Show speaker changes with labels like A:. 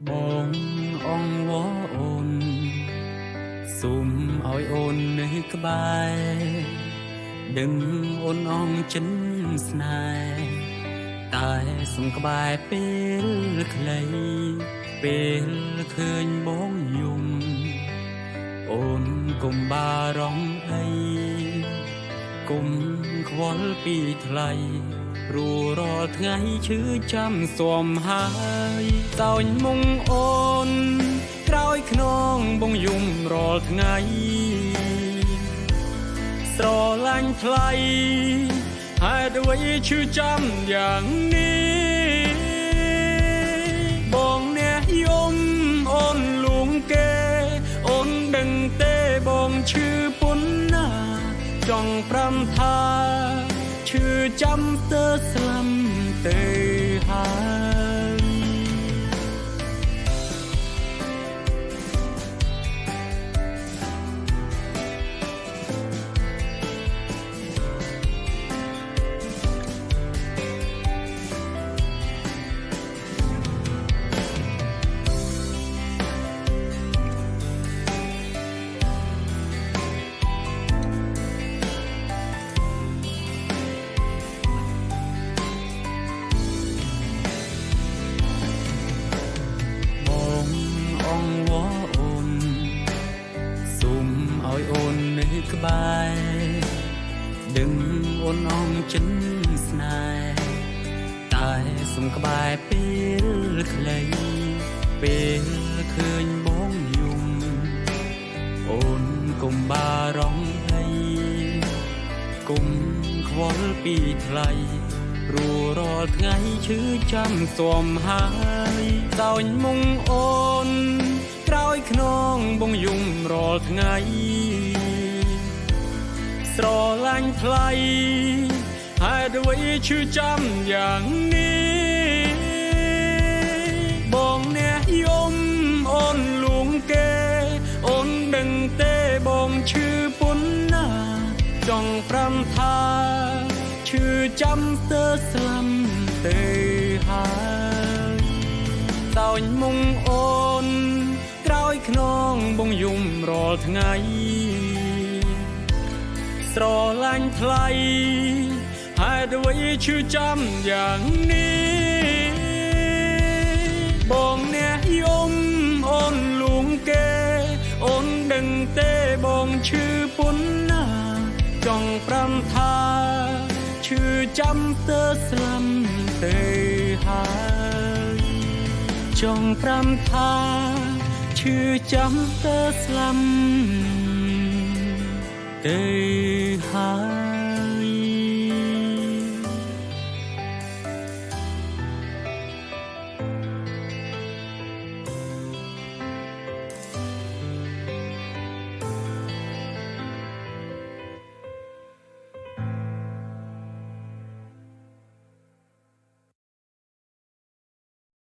A: បងអងវអូនសូមឲ្យអូននៅក្បែរដឹងអូនអងចិនស្នេហ៍តែសុំក្បែរពេលខ្លីពេលឃើញបងយំអូនកុំបារម្ភអីកុំខ្វល់ពីថ្លៃព្រោះរាល់ថ្ងៃឈឺចាំស៊ាំហើយតោញមុងអូនក្រោយខ្នងបងយំរាល់ថ្ងៃស្រឡាញ់ថ្លៃហេតុអ្វីឈឺចាំយ៉ាងនេះបងអ្នកយំអូនលួងគេអូនដឹងទេបងឈឺពុនណាចង់ប្រាំថាឈឺចាំទើស្លាំទៅហើយអូននៅក្បែរដឹងអូនអងចិនស្នេហ៍តែសុំក្បែរពេលខ្លីពេលឃើញបងយំអូនកុំបារម្ភអីកុំខ្វល់ពីថ្លៃព្រោះរាល់ថ្ងៃឈឺចាំស៊ាំហើយតោញមុងអូនក្រោយខ្នងបងយំរាល់ថ្ងៃស្រឡាញ់ថ្លៃហេតុអ្វីឈឺចាំយ៉ាងនេះបងអ្នកយំអូនលួងគេអូនដឹងទេបងឈឺពុនណាចង់ប្រាំថាឈឺចាំទើស្លាំទៅហើយតោញមុងអូនក្រោយខ្នងបងយំរាល់ថ្ងៃស្រឡាញ់ថ្លៃហេតុអ្វីឈឺចាំយ៉ាងនេះបងអ្នកយំអូនលួងគេអូនដឹងទេបងឈឺពុនណាចង់ប្រាំថាឈឺចាំទើស្លាំទៅហើយចង់ប្រាំថាឈឺចាំទើស្លាំទៅហើយ